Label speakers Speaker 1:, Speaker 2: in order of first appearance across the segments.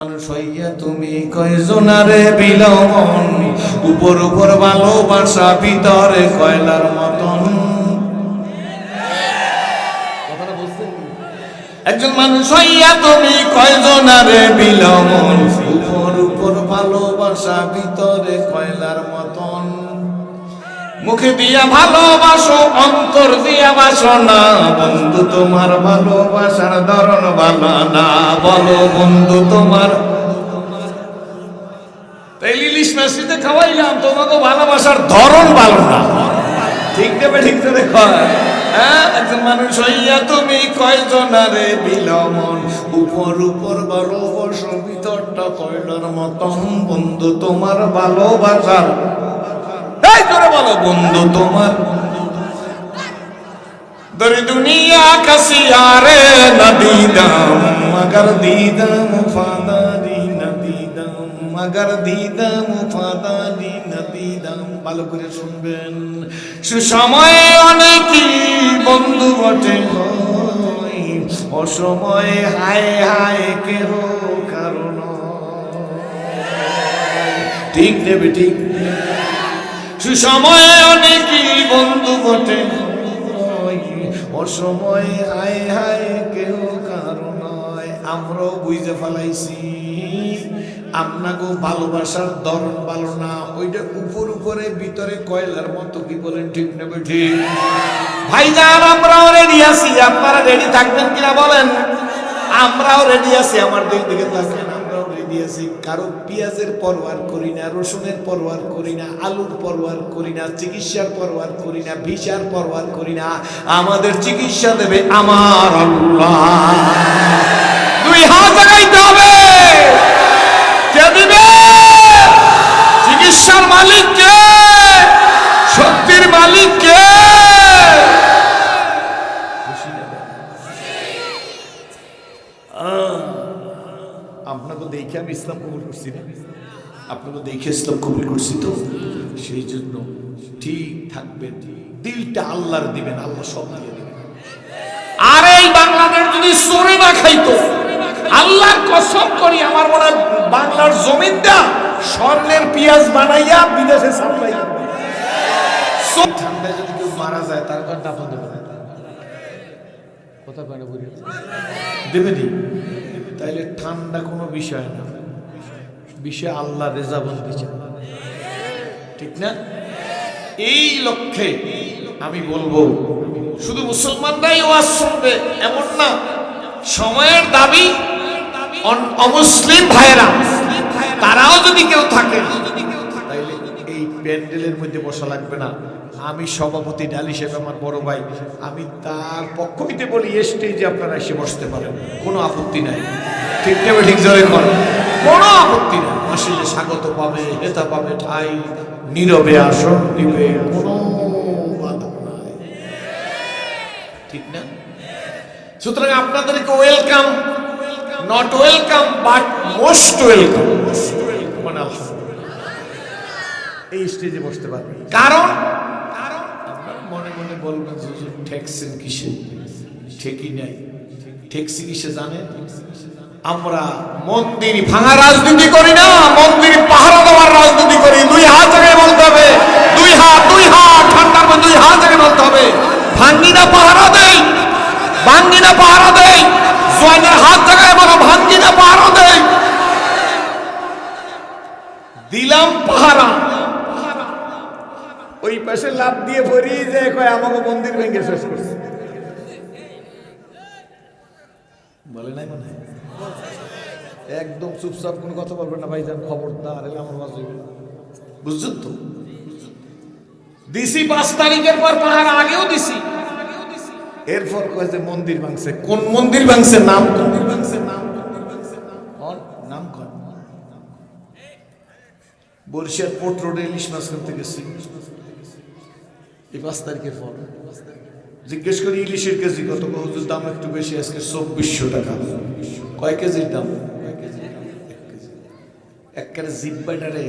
Speaker 1: মানুষ হইয়া তুমি কয়জনারে বিলমন, উপর উপর ভালোবাসা ভিতরে কয়লার মতন। একজন মানুষ হইয়া তুমি কয়জনারে বিলমন, উপর উপর ভালোবাসা ভিতরে কয়লার মতন। মুখে দিয়া ভালোবাসো অন্তর দিয়া বাসো না, বন্ধু তোমার ভালোবাসার ধরন ভালো না। বলো বন্ধু তোমার ইলিশ মাছিতে খাওয়াইলাম, তোমাকে ভালোবাসার ধরন ভালো না। ঠিক দেবে ঠিক তো দেখো। একজন মানুষ হইয়া তুমি কয়জনারে বিলমন, উপর উপর ভালোবাসো ভিতরটা কয়লার মতন। বন্ধু তোমার ভালোবাসার করে বলো বন্ধু তোমার দরি দুনিয়া কাসিয়ারে নদীদাম মগর দিদাম ফাদারি নদীদাম মগর দিদাম ফাদারি নদীদাম। ভালো করে শুনবেন, সুসময়ে অনেকই বন্ধু বটে হয়, অসময়ে হায় হায় কেহ কারণ। ঠিক দেবে ঠিক। সুসময়ে অনেকই বন্ধু বটে, অসময়ে হায় হায় কেউ কারো নয়। আমরাও বুঝে ফেলাইছি আপনাকে ভালোবাসার ধরন ভালো না, ওইটা উপর উপরে ভিতরে কয়লার মতো। কি বলেন ঠিক নেবে ঠিক? ভাইজান আমরাও রেডি আছি, আপনারা রেডি থাকবেন কিনা বলেন? আমরাও রেডি আছি, আমার দিকে থাকবেন। কারো পেঁয়াজের পরোয়ার করি না, রসুনের পরোয়ার করি না, আলুর পরোয়ার করি না, চিকিৎসার পরোয়ার করি না, ভিসার পরোয়ার করি না। আমাদের চিকিৎসা দেবে আমার আল্লাহ। দুই হাত জাগাইতে হবে। কে দিবে? চিকিৎসার মালিক কে? শক্তির মালিক কে? আপনাকে দেখে আমি ইসলাম কবুল করছি না, আপনাকে দেখে ইসলাম কবুল করছি, তো সেই জন্য ঠিক থাকবেন। দিলটা আল্লাহর দিবেন, আল্লাহ সব দিয়ে দিবেন। আর এই বাংলাদেশ যদি চোরে না খাইতো, আল্লাহর কসম করি আমার মনে হয় বাংলার জমিনটা স্বর্ণের পেঁয়াজ বানাইয়া বিদেশে সাপ্লাই করবে। ঠান্ডায় যদি কেউ মারা যায় তার ঘর দাফন দেবে, কথা কয় না বলি দেবে নি। তাইলে ঠান্ডা কোনো বিষয় না, বিষয় আল্লাহ রেজাবন্দি চায়, ঠিক না? এই লক্ষ্যে আমি বলবো শুধু মুসলমানরাই ওয়াজ শুনবে এমন না, সময়ের দাবি অমুসলিম ভাইয়েরা তারাও যদি কেউ থাকে তাইলে এই প্যান্ডেলের মধ্যে বসা লাগবে না। আমি সভাপতি ডালি সাহেব আমার বড় ভাই, আমি তার পক্ষ হইতে বলি স্টেজে আপনারা এসে বসতে পারেন, কোনো আপত্তি নাই। ঠিক নেবে ঠিক জোরে কর, কোনো আপত্তি নাই। আসলে স্বাগত পাবে, নেতা পাবে, ঠাই নীরবে আসন নিবে, কোনো বাধা নাই, ঠিক না? সুতরাং আপনাদেরকে welcome, not welcome but most welcome. মানে এই স্টেজে বসতে পারবেন। কারণ মনে মনে বলবেন ঠেকছেন কিসে? ঠিকই নাই। ঠেকছি কিসে জানেন? আমরা মন্দির ভাঙা রাজনীতি করি না, মন্দির পাহারা দেওয়ার রাজনীতি করি। দুই হাত জায়গায় বলতে হবে, দুই হাত ঠান্ডার মধ্যে দুই হাত জায়গায় বলতে হবে। ভাঙ্গি না পাহারা দেই, ভাঙ্গি না পাহারা দেই। জয়েনের হাত জায়গায় বলো ভাঙ্গি না পাহারা দেই। দিলাম পাহারা, ওই পাশে লাভ দিয়ে পড়ি যে কয় আমাকে মন্দির ভেঙে শেষ করছে, বলে নাই মনে হয়? একদম চুপচাপ কোনো কথা বলবেন না ভাইজান, খবরদার। আমার বুঝছেন তো? দিছি 5 তারিখের পর পাহারা, আগেও দিছি। এরপর কয় যে মন্দির ভাঙছে। কোন মন্দির ভাঙছে? নাম মন্দির ভাঙছে, নাম নাম কোন? বরিশাল পোর্ট রোডে ইলিশ মাছ কিনতে গেছি এই 5 তারিখের পর। জিজ্ঞেস করি ইলিশের কেজি কত? হুজুর দাম একটু বেশি, আজকে 2400 টাকা। কয় কেজির দাম? 1 কেজি। একবারে জিব্বাটারে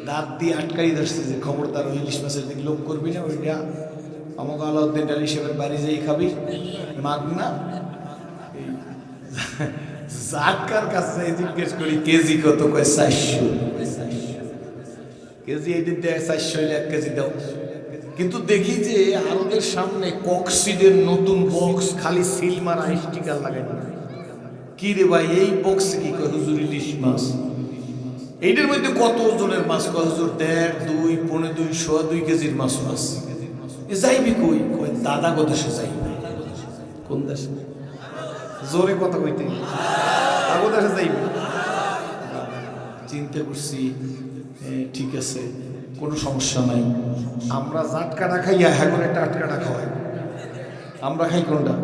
Speaker 1: দাঁত দিয়ে আটকাই ধরছে যে খবরদার ওই ইলিশ মাছের দিকে লোক করবি না, ওইটা আমাকে আলাউদ্দিন ডালি সাহেবের বাড়ি যেই খাবি মাগ না। জাটকার কাছে জিজ্ঞেস করি কেজি কত, কয় 400 কেজি। এই দিন দেয় 400 হইলে 1 কেজি দাও। কিন্তু দেখি যে আরবের সামনে কক্সিডের নতুন বক্স, খালি সিল মারা স্টিকার লাগানো। কি রে ভাই এই বক্স কি? কয় হুজুর ইলিশ মাছ। এইটার মধ্যে কত ওজনের মাছ? কয় হুজুর 1.5, 2, 2.5, 2 কেজির মাছ মাছ। এ যাইবি কই? কয় দাদা গো দেশে যাইবে। কোন দেশে? জোরে কথা কইতে দাদা দেশে যাইবে। চিন্তা করছি ঠিক আছে, কোনো সমস্যা নাই। আমরা জাটকাটা খাইয়া হ্যাঁ করে টাটকাটা খাওয়াই। আমরা খাই কোনটা?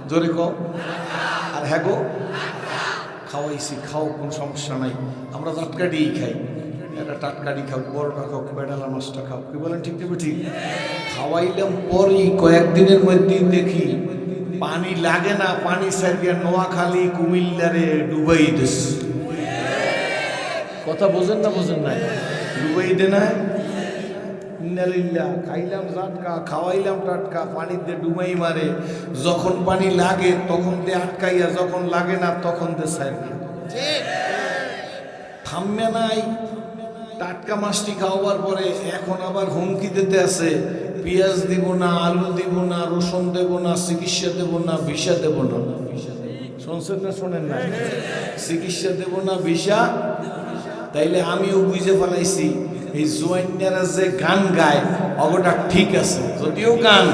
Speaker 1: জোরে কম। আর হ্যাঁ গো খাওয়াইছি, খাও, কোনো সমস্যা নাই। আমরা জাটকাটিই খাই, এটা টাটকাটি খাও, বড়টা খাও, বেডালা মাছটা খাও। কি বলেন ঠিক নেবে? ঠিক। খাওয়াইলাম পরই কয়েকদিনের মধ্যেই দেখি পানি লাগে না, পানি সারিয়া নোয়াখালী কুমিল্লারে ডুবাই দিস। কথা বোঝেন না? বোঝেন না? ডুবাই দে না। খাইলাম জাটকা, খাওয়াইলাম টাটকা, পানিতে ডুবাই মারে। যখন পানি লাগে তখন দে আটকাইয়া, যখন লাগে না তখন দে সারিয়া। থামবে নাই। টাটকা মাছটি খাওয়াবার পরে এখন আবার হুমকি দিতে আছে, পেঁয়াজ দিব না, আলু দিব না, রসুন দেব না, চিকিৎসা দেব না, ভিসা দেব না। শুনছেন না শোনেন না? চিকিৎসা দেব না, ভিসা। তাইলে আমিও বুঝে ফেলাইছি এই জোয়াইনারা যে গান গায় অগোটা ঠিক আছে, যদিও গান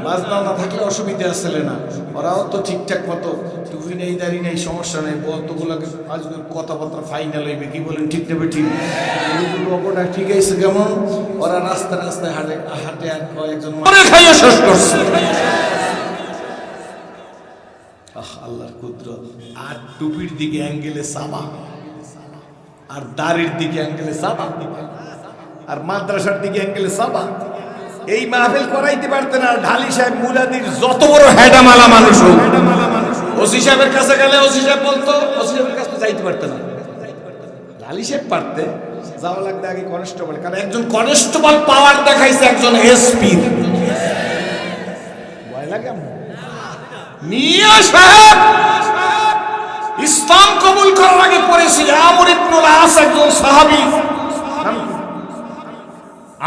Speaker 1: বাজনা না থাকলে অসুবিধা আসলে না। ওরাও তো ঠিকঠাক মতো টুপি নেই, দাঁড়ি নেই, সমস্যা নেই। বলতগুলোকে আজকে কথাবার্তা ফাইনাল হইবে। কি বলেন ঠিক নেবে? ঠিক। অগোটা ঠিক আছে। কেমন? ওরা রাস্তায় রাস্তায় হাঁটে হাঁটে আর কয়েকজন খাইয়া শেষ করছে। আল্লাহর কুদরত। আর টুপির দিকে অ্যাঙ্গেলে সাবা, আর দাড়ির দিকে অ্যাঙ্গেলে সাবা, আর মাদ্রাসার দিকে অ্যাঙ্গেলে সাবা। এই মাহফিল করাইতে পারতেন না ঢালি সাহেব মুলাদির যত বড় হেডামালা মানুষ হোক। ওসি সাহেবের কাছে গেলে ওসি সাহেব বলতো, ওসি সাহেবের কাছে যাইতে পারতেন না। ঢালি সাহেব পারতে, যাওয়া লাগবে আগে কনস্টেবল। কারণ একজন কনস্টেবল পাওয়ার দেখাইছে একজন এসপি। ভয় লাগে মিয়া সাহেব ইসলাম কবুল করার আগে পড়েছি আমর ইবনুল আস, একজন সাহাবী।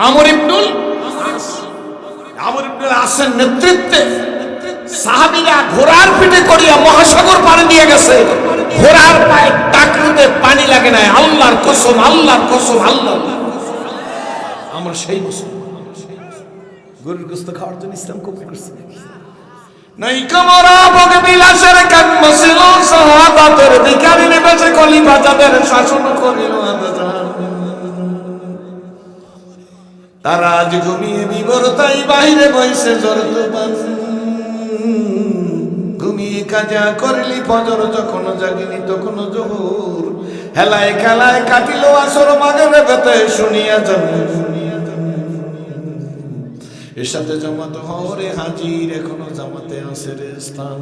Speaker 1: আমর ইবনুল আসের নেতৃত্বে সাহাবীরা ঘোড়ার পিঠে করিয়া মহাসাগর পাড়ি দিয়ে গেছে। ঘোড়ার পায়ে টাকরুতে পানি লাগে নাই। আল্লাহর কসম, আল্লাহর কসম, আল্লাহ। আমরা সেই মুসলমান, গরুর গোশত খাওয়ার জন্য ইসলাম কবুল করছি। নাই কমরা ভোগে বিলাসের কাম্য ছিল, শাহাদাতের ভিখারি নেমেছে খলিফা যাদের শাসন করিল আদাজান। তারা আজ ঘুমিয়ে বিবরতাই বাহিরে বইসে জ্বর তুফান। ঘুমিয়ে কাজা করলি ফজর, যখন জাগিনি তখন জোহর। হেলায় খেলায় কাটিল আসর, মাগরে বেতে শুনিয়া যান। এর সাথে জামাত হরে হাজির, এখনো জামাতে আছে রে স্থান।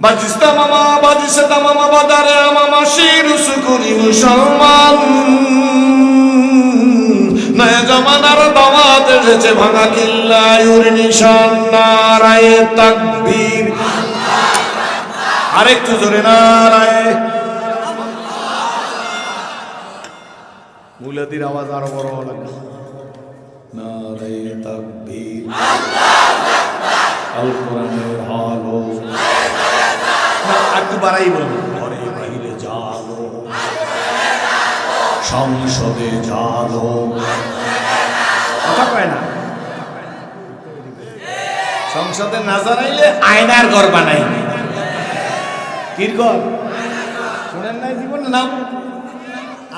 Speaker 1: বাজিস্তা মামা বাজিসে মামা বাদারে মামা শিরু সুকুরি মুসলমান। নয়া জমানার দাওয়াত এসেছে ভাঙা কিল্লা ইউর নিশান। নারায়ে তাকবীর, আরেকটু জোরে নারায়ে। মুলাদির আওয়াজ আরো বড় লাগবে। নারায়ে তাকবীর, আল কোরআনের আলো। একটু বাড়াই বলুন। ঘরে বাহিরে জালো, সংসদে জালো। কথা কয় না? সংসদে না জানাইলে আয়নার ঘর বানাই। কির ঘর শুনেন নাই জীবন নাম?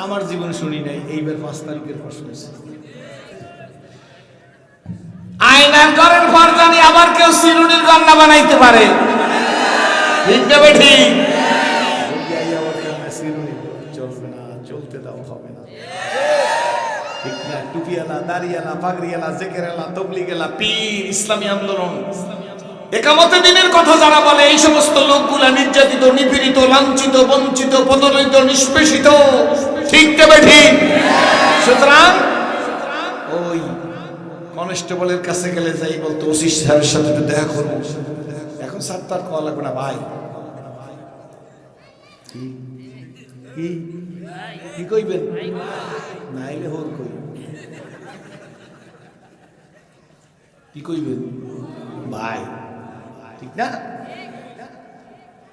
Speaker 1: আমার জীবন শুনি নাই, এইবার 5 তারিখের পর শুনেছি। আয়নার ঘরের ঘর জানি আবার কেউ চিরুনির ঘর না বানাইতে পারে। ঠিক না বেঠি? চলবে না, চলতে দেওয়া হবে না। ঠিক না? টুপিয়ালা, দাড়িয়ালা, পাগড়িয়ালা, জেকেরালা, তবলিগেলা, পীর, ইসলামী আন্দোলন, একামতে দিনের কথা যারা বলে, এই সমস্ত লোকগুলা নির্যাতিত, নিপীড়িত, লাঞ্ছিত, বঞ্চিত, পদদলিত, নিষ্পেষিত। ঠিক না বেঠি? সুতরাং ওই কনস্টেবলের কাছে গেলে যাই বলতো ওসি সাহেবের সাথে একটু দেখা করবো। এখন স্যার তার কল লাগবে না ভাই, কি কি কি কইবেন? নাইলে হোর কই কি কইবেন? ভাই, ঠিক না?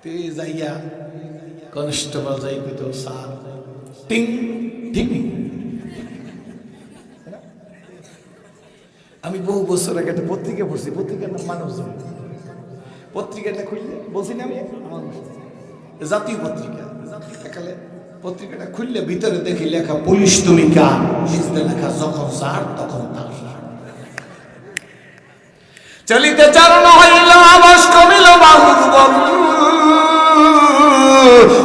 Speaker 1: তে যাইয়া কনস্টেবল যাই কইতো স্যার টিং টিং। আমি বহু বছর আগে একটা পত্রিকা পড়ছি, পত্রিকার নাম মানবজমিন। পত্রিকাটা খুললে বলছি না আমি, আমার জাতীয় পত্রিকা, একালে পত্রিকাটা খুললে ভিতরে দেখি লেখা পুলিশ তুমি কার, নিচে লেখা যখন স্যার তখন তার। চলিতে চারণ হইল আবাস কমিল বাহুর বল,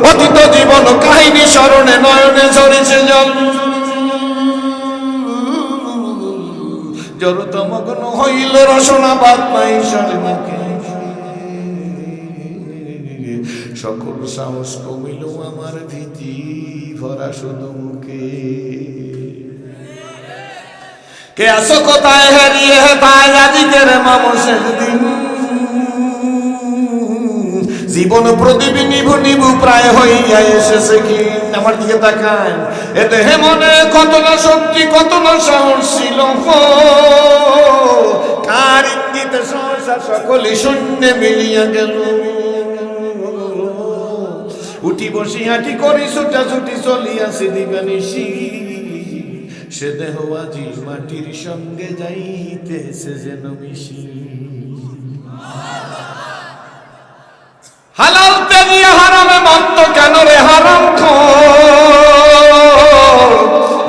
Speaker 1: অতীত জীবন কাহিনী স্মরণে নয়নে ঝরেছে জল। জড়তা মগ্ন হইল রসনা বাদ নাই সারে মুখে, সকল সাহস কমিল আমার ভীতি ভরা শুধু মুখে। কে আসো কোথায় হারিয়ে তাই আজকের মামসের দিন, জীবন প্রদীপ নিভু নিভু প্রায় হইয়া এসেছে কি। আমার দিকে তাকান, এ দেহে মনে কত না শক্তি কত না সাহস ছিল, কার ইঙ্গিতে সংসার সকলে শূন্যে মিলিয়া গেল। উঠি বসি হাঁটি করি ছুটাছুটি চলিয়াছি দিবানিশি, সে দেহ আজি মাটির সঙ্গে যাইতেছে যেন মিশি। হালাল তেজিয়া হারামে মত্ত কেন রে হারাম খোর,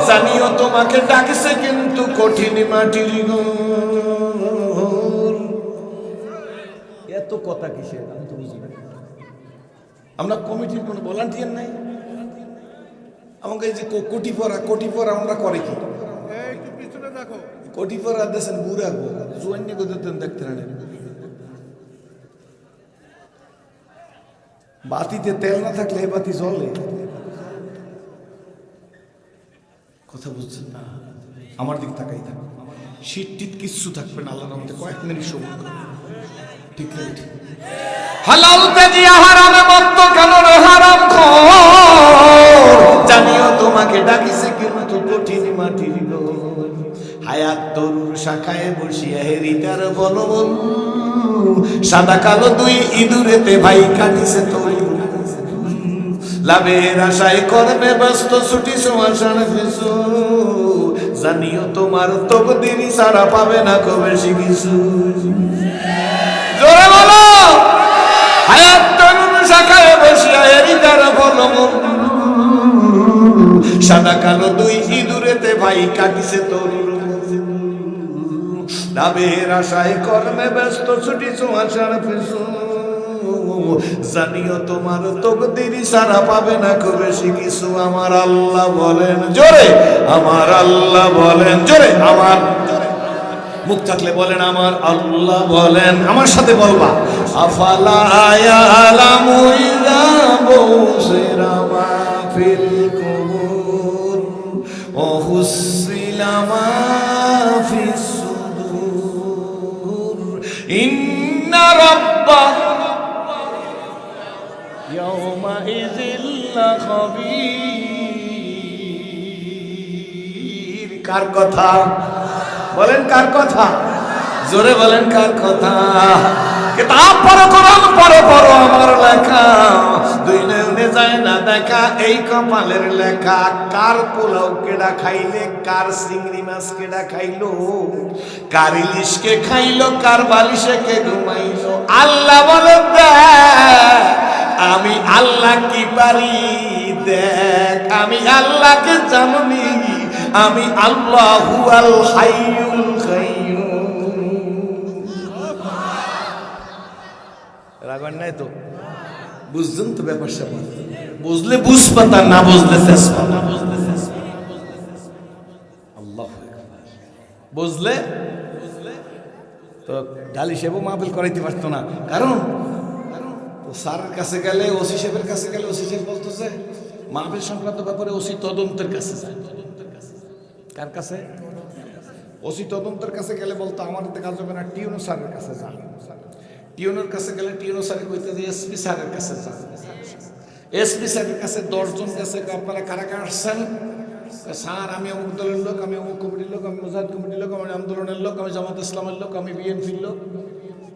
Speaker 1: জানিও তোমাকে ডাকছে কিন্তু কঠিন মাটির ঘর। এত কথা কিসের আমি তো বুঝি না। আমরা কমিটির কোনো ভলান্টিয়ার নাই, আমাকে এই যে কোটি পরা আমরা করে কি? কোটি পরা দেশের বুড়া জোয়ান্য করতেন দেখতে না, বাতিতে তেল না থাকলে এ বাতি জ্বলে। কথা বুঝছেন না? আমার দিক তাকাই থাকবে, শীত টিত কিচ্ছু থাকবে না। আল্লাহর রহমতে কয়েক মিনিট সময় ঠিক ঠিক। হালাল তেজিয়া হারামে মত্ত কেন রে হারাম খোর, জানিও তোমাকে ডাকিছে কিন্তু কঠিন মাটির ঘর। হায়াত তরুর শাখায় বসিয়া হেরিটার বল বল, সাদা কালো দুই ইঁদুরেতে ভাই কাটিছে তোর। লাভের আশায় করবে ব্যস্ত ছুটি সোয়াশান ফেসু, জানিও তোমার তকদিরই সারা পাবে না খুব বেশি কিছু। জোরে বলো, হায়াত তরুর শাখায় বসিয়া হেরিটার বল বল, সাদা কালো দুই ইঁদুরেতে ভাই কাটিছে তোর। লাভের আশায় কর্মে ব্যস্ত ছুটি সোয়াশার ফেসু, জানিও তোমার তকদিরই সারা পাবে না খুব বেশি কিছু। আমার আল্লাহ বলেন জোরে, আমার আল্লাহ বলেন জোরে, আমার মুখ থাকলে বলেন আমার আল্লাহ বলেন, আমার সাথে বলবা আফালা ইয়ালামু ইযা বুশিরা মা ফিল কুবুর ওয়া হুসিলা মা ফিস সুদুর ইন্না রাব্বাক ইয়াওমা ইযিল লাখাবীর। কার কথা বলেন? কার কথা? জোরে বলেন কার কথা? কিতাব পড়ো, কোরআন পড়ো, পড়ো আমার লেখা, দুই নয়নে যায় না দেখা এই কপালের লেখা। কার পোলাও কেডা খাইলে, কার চিংড়ি মাছ কেডা খাইলো, কার ইলিশকে খাইলো, কার বালিশে কে ঘুমাইলো। আল্লাহ বলে দেখ আমি আল্লাহ কি পারি, দেখ আমি আল্লাহকে জানি, আমি আল্লাহু আল হাইয়ুল কাইয়ুম। রাগন নাই তো? বুঝছেন তো ব্যাপার স্যাপার? বুঝলে বুঝপাতা, না বুঝলে তেজপাতা। আল্লাহু আকবার। বুঝলে তো ডালি সাহেবও মাহফিল করাইতে পারতো না, কারণ স্যারের কাছে গেলে, ওসি সাহেবের কাছে গেলে ওসি সাহেব বলতো যে মাহফিল সংক্রান্ত ব্যাপারে ওসি তদন্তের কাছে যায়। কার কাছে? ওসি তদন্তের কাছে গেলে বলতো আমার কাজ হবে না, টিউনো স্যারের কাছে যান। টিউনোর কাছে গেলে টিউনো স্যারের কইতে যে এসপি স্যারের কাছে যান। এসপি সাহেবের কাছে 10 জন গেছে, আপনারা কারা কারা আসছেন? স্যার আমি অমুক দলের লোক, আমি অমুক কমিটির লোক, আমি মুজাহিদ কমিটির লোক, আমি আন্দোলনের লোক, আমি জামাত ইসলামের লোক, আমি বিএনপির লোক।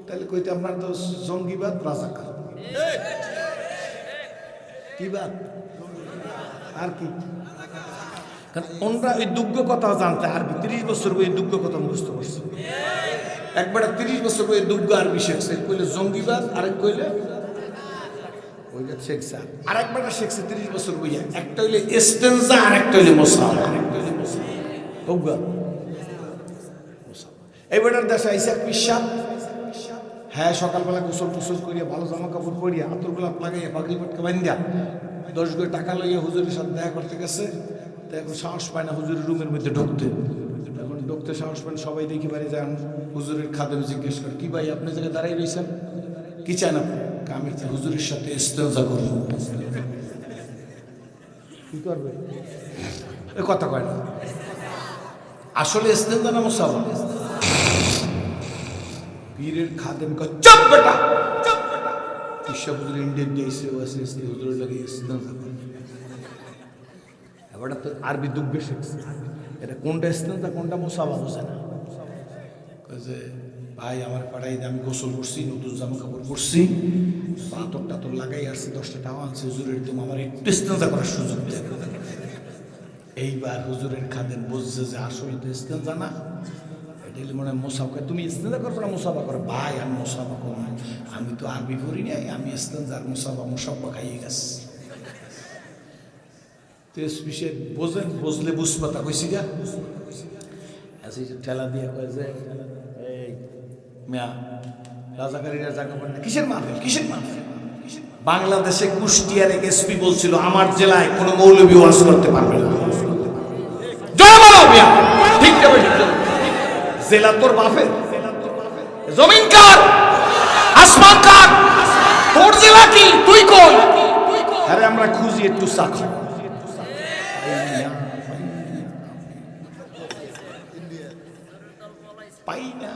Speaker 1: তাহলে কইতে আপনার তো জঙ্গিবাদ, রাজাকার, কি বাদ আর কি? কারণ ওনরা ওই দুগ্গ কথা জানতে, আরবি 30 বছর ওই দুগ্গ কথা মুখস্থ করছে। একবার 30 বছর ওই দুগ্গ আরবি শিখছে, কইলে জঙ্গিবাদ, আরেক কইলে ওইটা শিখছে, আরেকবার শিখছে 30 বছর বইয়া। একটা হইলে ইস্তেনজা, আরেকটা হইলে মুসাফা। এইবারের দেশে আইসা পিসাব, হ্যাঁ সকালবেলা গোসল টোসল করিয়া ভালো জামা কাপড় পরিয়া আতর গোলাপ লাগাইয়া পাগড়ি পটকা বান্ধিয়া 10 গো টাকা লইয়া হুজুরের সাথে দেখা করতে গেছে। তো এখন সাহস পায় না হুজুরের রুমের মধ্যে ঢুকতে। এখন ঢুকতে সাহস পায় না, সবাই দেখি বাড়ি যান। হুজুরের খাদেম জিজ্ঞেস করে, কি ভাই আপনি জায়গায় দাঁড়াই রয়েছেন, কি চান আপনি? আমি হুজুরের সাথে ইস্তেনজা করব। কি করবে? কথা কয় না। আসলে ইস্তেনজা না মুসাফা? পীরের খাদেম কয়, চুপ বেটা, চুপ বেটা। ঈশা হুজুর ইন্ডিয়ান দিয়েছে, ওয়াসে হুজুরের লাগে ইস্তেনজা করে। এবারটা তো আরবি দুগ্গে শিখছে, এটা কোনটা ইস্তেনজা কোনটা মুসাফা বোঝে না। যে ভাই আমার পাড়াই আমি গোসল করছি, নতুন জামা কাপড় পরছি, পাথর টাতর লাগাই আসছি, 10টা টাকা আনছি, হুজুরের তুমি আমার একটু ইস্তেনজা করার সুযোগ দেন। এইবার হুজুরের খাদেম বুঝছে যে আসলে তো ইস্তেনজা না, এটা মনে হয় মুসাফা। তুমি ইস্তেনজা করবে না মুসাফা করে? ভাই আমি মুসাফা করবো, আমি তো আরবি পড়ি নাই, আমি ইস্তেনজার মুসাফা খাইয়ে গেছি। বিষয়ে বোঝেন, বুঝলে বুঝপাতা কইছি গা। ঠেলা দিয়ে কয় যে এই মিয়া রাজাকারীরা জায়গা পান না, কিসের মাহফিল, কিসের মাহফিল? বাংলাদেশে কুষ্টিয়ার এক এসপি বলছিল আমার জেলায় কোনো মৌলবি ওয়াজ করতে পারবে না। জয় বলো মিয়া, ঠিক যাবে, ঠিক যাবে। জেলা তোর বাপের, জমিন কার, আসমান কার, তোর জেলা কি, তুই কই? আরে আমরা খুঁজি একটু সাক্ষী পাই না।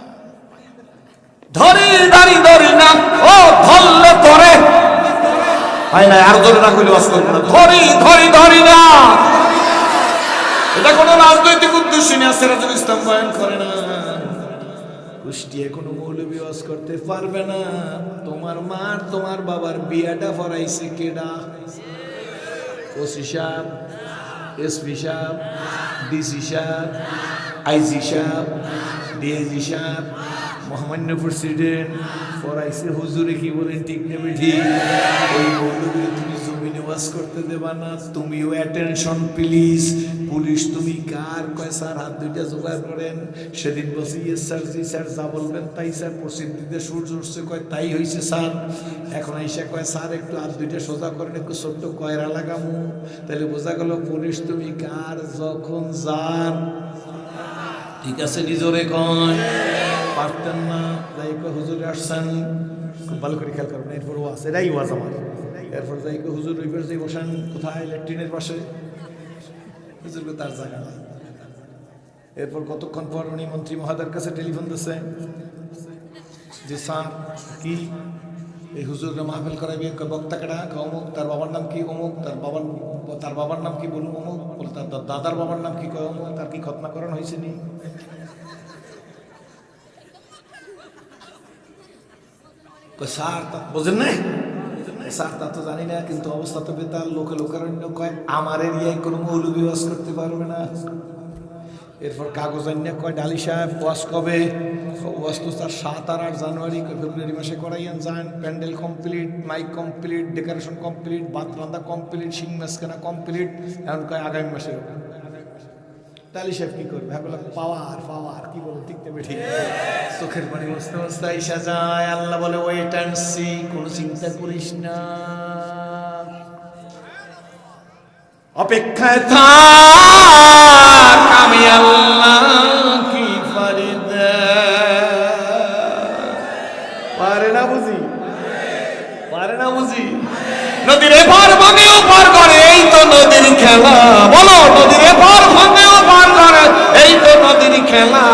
Speaker 1: ধরি দাঁড়ি ধরি না, ও ধরলে ধরে পাই না, আর ধরে না কইলে ওয়াজ করব না। ধরি ধরি ধরি না, এটা কোনো রাজনৈতিক উদ্দেশ্য না। সিরাজুল ইসলাম বয়ান করে না, কুষ্টিয়ায় কোনো মৌলবি ওয়াজ করতে পারবে না। তোমার মার তোমার বাবার বিয়াটা পড়াইছে কেডা? ওসি সাহেব, এসপি সাহেব, ডিসি সাহেব, আইজি সাহেব, ডিএজি সাহেব, মহামান্য প্রেসিডেন্ট পড়াইছে হুজুরে। কি বলেন, ঠিক নেবে ঠিক? ওই মৌলবি তুমি জমিনে ওয়াজ করতে দেবা না। তুমিও অ্যাটেনশন প্লিজ। পুলিশ তুমি কার? কয় স্যার হাত দুইটা জোগাড় করেন। সেদিন বলছি ইয়েস স্যার, জি স্যার, যা বলবেন তাই স্যার। প্রসিদ্ধিতে সূর্য উঠছে, কয় তাই হয়েছে স্যার। এখন আইসা কয় স্যার একটু হাত দুইটা সোজা করেন, একটু ছোট্ট কয়রা লাগামু। তাহলে বোঝা গেল পুলিশ তুমি কার? যখন যার। ঠিক আছে, নিজরে কয় পারতেন না, যাই কয় হুজুরে আসছেন, খুব ভালো করে খেয়াল করবেন। এরপর ওয়াজ, এটাই ওয়াজ আমার। এরপর যাই কয় হুজুর ওইবার যাই বসেন কোথায়? ল্যাট্রিনের পাশে। হুজুরকে তার জায়গা নাই। এরপর কতক্ষণ পর উনি মন্ত্রী মহোদয়ের কাছে টেলিফোন দিচ্ছে যে স্যার কি এই হুজুরকে মাহফিল করাইবে? বক্তা কেডা? অমুক। তার বাবার নাম কি? অমুক। তার বাবার নাম কি? বলুন অমুক। তার দাদার বাবার নাম কি? কয় অমুক। তার কি খতনা করানো হয়েছে নি? স্যার তা বোঝেন না? স্যার তা তো জানি না, কিন্তু অবস্থা তো বেতাল। লোকে লোকারণ্য কয় আমার এরিয়ায় কোনো মৌলবি ওয়াজ করতে পারবে না। এরপর কাগজ আনিয়া কয় ডালি সাহেব ওয়াজ কবে? ওয়াজ তো তার 7 আর 8 জানুয়ারি, ফেব্রুয়ারি মাসে করাইয়ান যান। Pandal complete, mike complete, decoration complete, ভাত রান্না কমপ্লিট, শিং মাছ কেনা কমপ্লিট। এখন কয় আগামী মাসে। ডালি সাহেব কি করবে? ভাবলো পাওয়ার পাওয়ার, কি বলে, ঠিক নেবে ঠিক? চোখের পানি বসতে বসতে আইসা যায়। আল্লাহ বলে ওয়েট অ্যান্ড সি, কোনো চিন্তা করিস না, অপেক্ষায় থাক, আমি আল্লাহ কি পারি। পারে না বুঝি, পারে না বুঝি। নদীর এপার ভাঙে ওপার করে, এই তো নদীর খেলা। বলো, নদীর এপার ভাঙে ওপার করে, এই তো নদীর খেলা।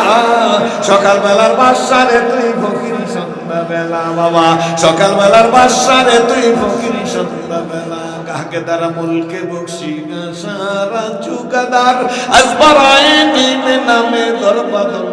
Speaker 1: সকালবেলার বাসারে তুই ফকিরি, সন্ধ্যাবেলা বাবা। সকালবেলার বাসারে তুই ফকিরি, সন্ধ্যাবেলা ঠাকেদার মুলকে বকশি সারা চুকাদার আজ বারায়ে দিন নামে দরবাদর